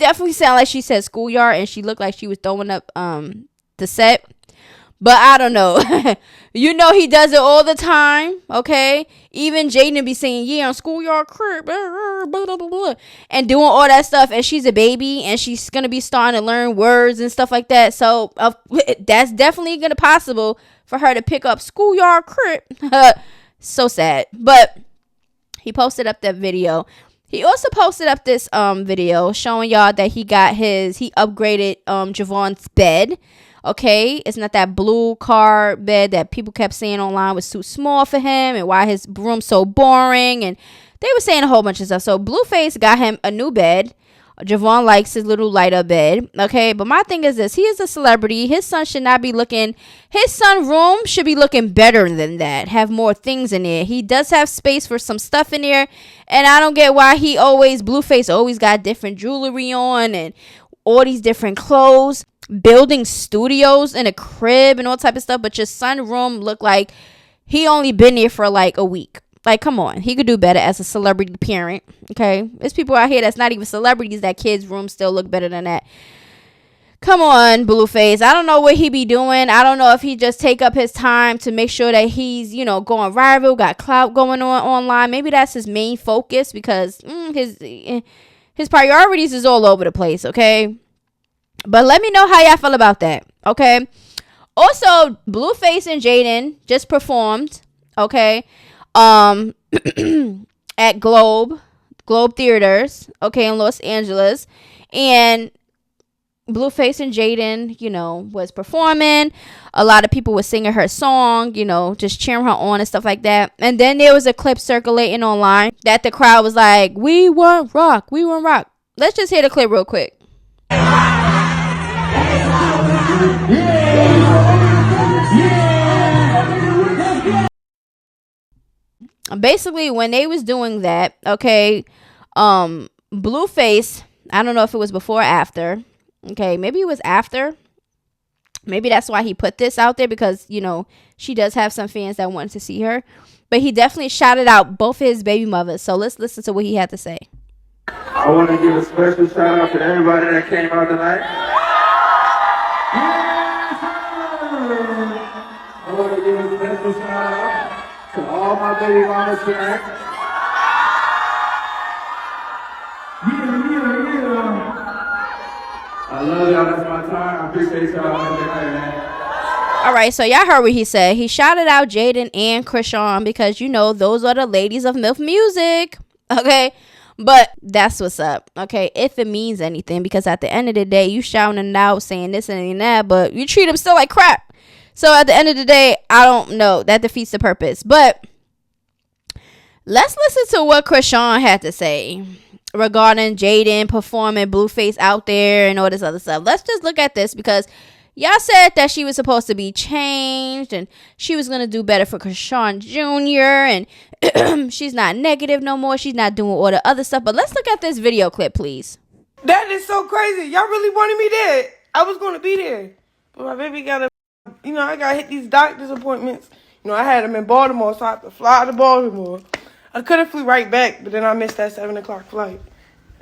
definitely sounded like she said schoolyard, and she looked like she was throwing up the set. But I don't know. He does it all the time, okay? Even Jaden be saying, yeah, on schoolyard crib, blah, blah, blah, blah, and doing all that stuff. And she's a baby, and she's going to be starting to learn words and stuff like that. So that's definitely going to possible for her to pick up schoolyard crib. So sad. But he posted up that video. He also posted up this video showing y'all that he upgraded Javon's bed. Okay, it's not that blue car bed that people kept saying online was too small for him, and why his room's so boring, and they were saying a whole bunch of stuff. So Blueface got him a new bed. Javon likes his little lighter bed. Okay, but my thing is this: he is a celebrity. His son should not be looking. His son room should be looking better than that. Have more things in there. He does have space for some stuff in there, and I don't get why Blueface always got different jewelry on and all these different clothes. Building studios in a crib and all type of stuff, but your son room looked like he only been there for like a week. Like, come on, he could do better as a celebrity parent. Okay, there's people out here that's not even celebrities that kids' rooms still look better than that. Come on, Blueface. I don't know what he be doing. I don't know if he just take up his time to make sure that he's going viral, got clout going on online. Maybe that's his main focus, because his priorities is all over the place. Okay. But let me know how y'all feel about that, okay? Also, Blueface and Jaden just performed, okay, at Globe Theaters, okay, in Los Angeles. And Blueface and Jaden, was performing. A lot of people were singing her song, just cheering her on and stuff like that. And then there was a clip circulating online that the crowd was like, we want rock, we want rock. Let's just hear the clip real quick. Basically, when they was doing that, okay, Blueface, I don't know if it was before or after. Okay, maybe it was after. Maybe that's why he put this out there, because she does have some fans that wanted to see her. But he definitely shouted out both of his baby mothers. So let's listen to what he had to say. I want to give a special shout out to everybody that came out tonight. I want to give a special shout out to all my baby mamas tonight. Yeah. I love y'all. That's my time. I appreciate y'all tonight, man. All right, so y'all heard what he said. He shouted out Jaden and Chrisean because, those are the ladies of MILF music. Okay, but that's what's up. Okay, if it means anything, because at the end of the day, you shouting it out, saying this and that, but you treat them still like crap. So at the end of the day, I don't know. That defeats the purpose. But let's listen to what Chrisean had to say regarding Jaden performing Blueface out there and all this other stuff. Let's just look at this, because y'all said that she was supposed to be changed and she was going to do better for Chrisean Jr. and she's not negative no more. She's not doing all the other stuff. But let's look at this video clip, please. That is so crazy. Y'all really wanted me there. I was going to be there. But my baby got I got to hit these doctor's appointments. I had them in Baltimore, so I had to fly to Baltimore. I could have flew right back, but then I missed that 7 o'clock flight.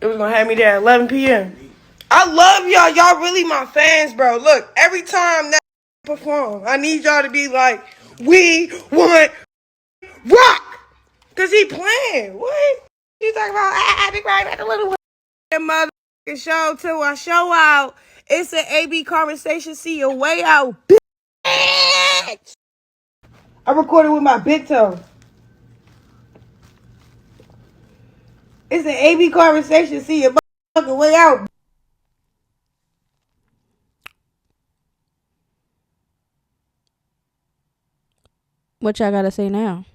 It was going to have me there at 11 p.m. I love y'all. Y'all really my fans, bro. Look, every time that perform, I need y'all to be like, we want rock. Because he playing. What? You talking about, I be crying at the little motherfucking show till I show out. It's an AB conversation. See your way out, bitch. I recorded with my big toe. It's an AB conversation. See your motherfucking way out. What y'all gotta say now?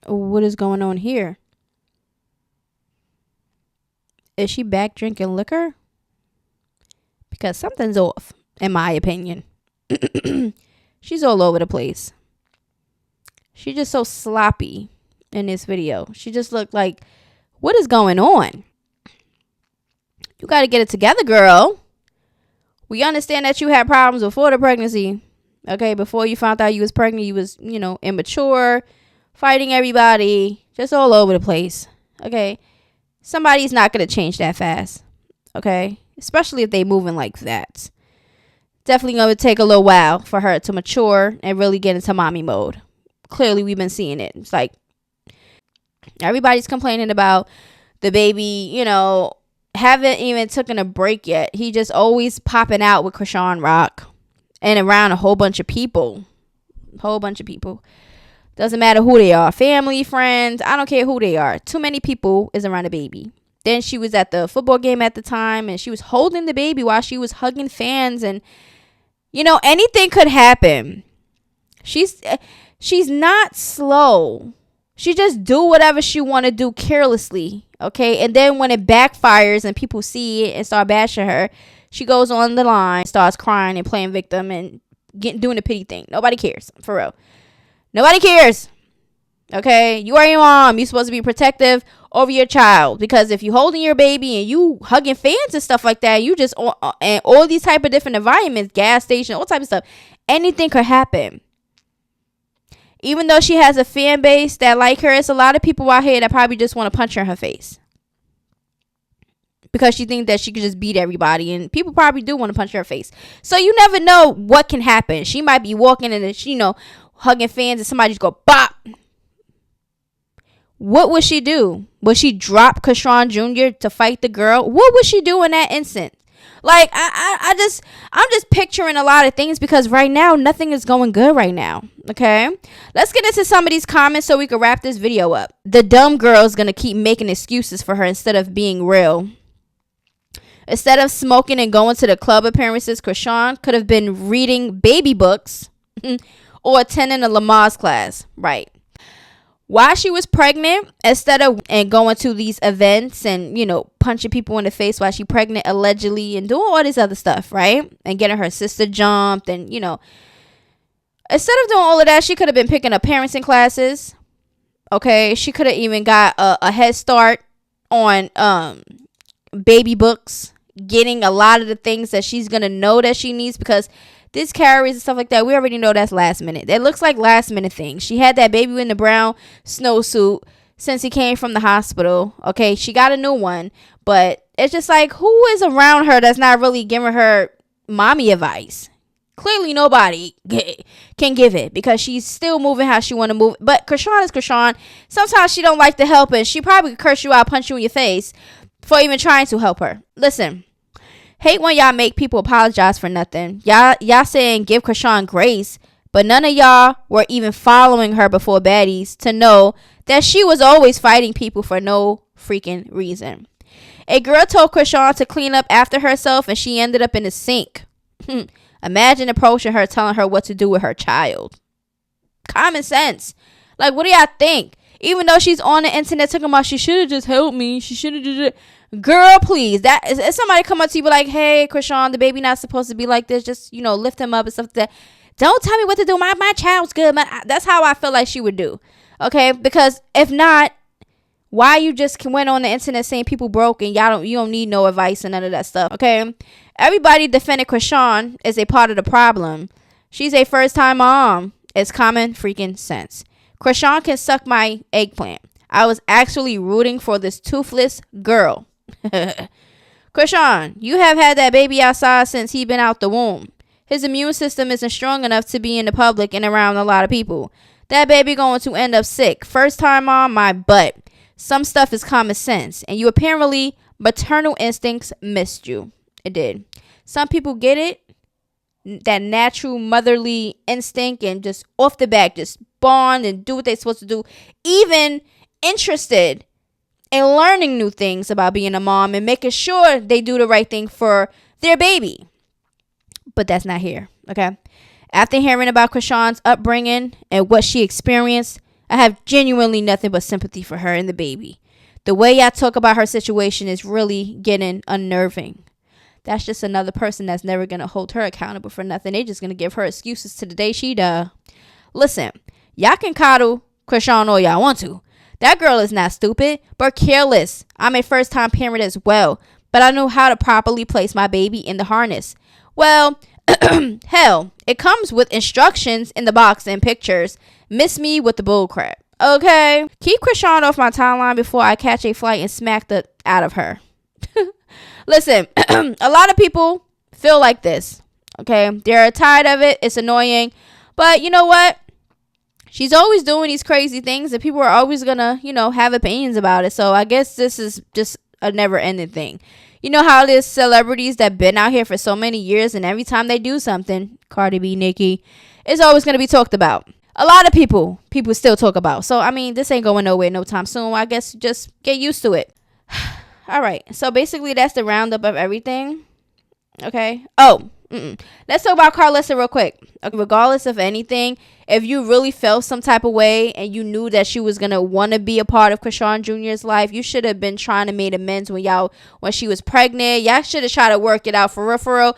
What is going on here? Is she back drinking liquor? Because something's off, in my opinion. She's all over the place. She just so sloppy in this video. She just looked like, what is going on? You got to get it together, girl. We understand that you had problems before the pregnancy. Okay, before you found out you was pregnant, you was, immature, fighting everybody, just all over the place. Okay, somebody's not going to change that fast. Okay, especially if they moving like that. Definitely going to take a little while for her to mature and really get into mommy mode. Clearly, we've been seeing it. It's like everybody's complaining about the baby, haven't even taken a break yet. He just always popping out with Chriseanrock and around a whole bunch of people. Doesn't matter who they are. Family, friends, I don't care who they are. Too many people is around a baby. Then she was at the football game at the time and she was holding the baby while she was hugging fans, and anything could happen. She's not slow. She just do whatever she want to do carelessly, okay? And then when it backfires and people see it and start bashing her, she goes on the line, starts crying and playing victim and doing the pity thing. Nobody cares, for real. Nobody cares, okay? You are your mom. You're supposed to be protective over your child, because if you holding your baby and you hugging fans and stuff like that, you just and all these type of different environments, gas station, all type of stuff, anything could happen. Even though she has a fan base that like her, it's a lot of people out here that probably just want to punch her in her face because she thinks that she could just beat everybody, and people probably do want to punch her in her face. So you never know what can happen. She might be walking and she, hugging fans, and somebody just go bop. What would she do? Would she drop Chrisean Jr. to fight the girl? What would she do in that instant? Like, I'm just picturing a lot of things, because right now nothing is going good right now. Okay, let's get into some of these comments so we can wrap this video up. The dumb girl is gonna keep making excuses for her instead of being real. Instead of smoking and going to the club appearances, Chrisean could have been reading baby books or attending a Lamaze class. Right. While she was pregnant, instead of going to these events and, punching people in the face while she pregnant allegedly and doing all this other stuff, right? And getting her sister jumped and, instead of doing all of that, she could have been picking up parenting classes. Okay. She could have even got a head start on baby books, getting a lot of the things that she's going to know that she needs, because this carries and stuff like that, we already know that's last minute. It looks like last minute things. She had that baby in the brown snowsuit since he came from the hospital. Okay, she got a new one, but it's just like, who is around her that's not really giving her mommy advice? Clearly nobody can give it, because she's still moving how she want to move. But Chrisean is Chrisean. Sometimes she don't like the help, and she probably could curse you out, punch you in your face for even trying to help her. Listen. Hate when y'all make people apologize for nothing. Y'all saying give Chrisean grace, but none of y'all were even following her before baddies to know that she was always fighting people for no freaking reason. A girl told Chrisean to clean up after herself, and she ended up in the sink. Imagine approaching her, telling her what to do with her child. Common sense. Like, what do y'all think? Even though she's on the internet talking about she should have just helped me, she should have just... Girl, please. That is, if somebody come up to you be like, hey, Chrisean, the baby not supposed to be like this, just, lift him up and stuff like that. Don't tell me what to do. My child's good. That's how I feel like she would do. Okay? Because if not, why you just went on the internet saying people broke and you don't need no advice and none of that stuff. Okay? Everybody defending Chrisean is a part of the problem. She's a first-time mom. It's common freaking sense. Chrisean can suck my eggplant. I was actually rooting for this toothless girl. Chrisean, you have had that baby outside since he been out the womb. His immune system isn't strong enough to be in the public and around a lot of people. That baby going to end up sick. First time mom, my butt. Some stuff is common sense, and you apparently maternal instincts missed you. It did. Some people get it, that natural motherly instinct, and just off the back just bond and do what they're supposed to do, even interested in learning new things about being a mom and making sure they do the right thing for their baby. But that's not here. Okay, after hearing about Chrisean's upbringing and what she experienced, I have genuinely nothing but sympathy for her and the baby. The way y'all talk about her situation is really getting unnerving. That's just another person that's never going to hold her accountable for nothing. They just going to give her excuses to the day she die. Listen, y'all can coddle Chrisean all y'all want to. That girl is not stupid, but careless. I'm a first-time parent as well, but I know how to properly place my baby in the harness. Well, hell, it comes with instructions in the box and pictures. Miss me with the bullcrap. Okay? Keep Chrisean off my timeline before I catch a flight and smack the out of her. Listen, a lot of people feel like this. Okay? They're tired of it. It's annoying. But you know what? She's always doing these crazy things and people are always gonna, have opinions about it. So I guess this is just a never ending thing. You know how there's celebrities that been out here for so many years and every time they do something, Cardi B, Nicki, it's always going to be talked about. A lot of people still talk about. So, I mean, this ain't going nowhere no time soon. I guess just get used to it. All right. So, basically, that's the roundup of everything. Okay. Oh, let's talk about Carlissa real quick. Okay, regardless of anything, if you really felt some type of way and you knew that she was going to want to be a part of Chrisean Jr.'s life, you should have been trying to make amends when she was pregnant. Y'all should have tried to work it out for real.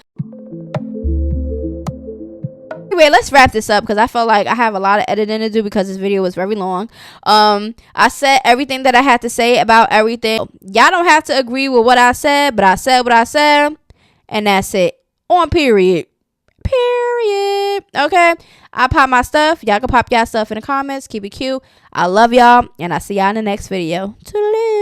Anyway, let's wrap this up because I felt like I have a lot of editing to do because this video was very long. I said everything that I had to say about everything. Y'all don't have to agree with what I said, but I said what I said, and that's it. On period. Okay, I pop my stuff. Y'all can pop y'all stuff in the comments. Keep it cute. I love y'all, and I'll see y'all in the next video. Toodaloo.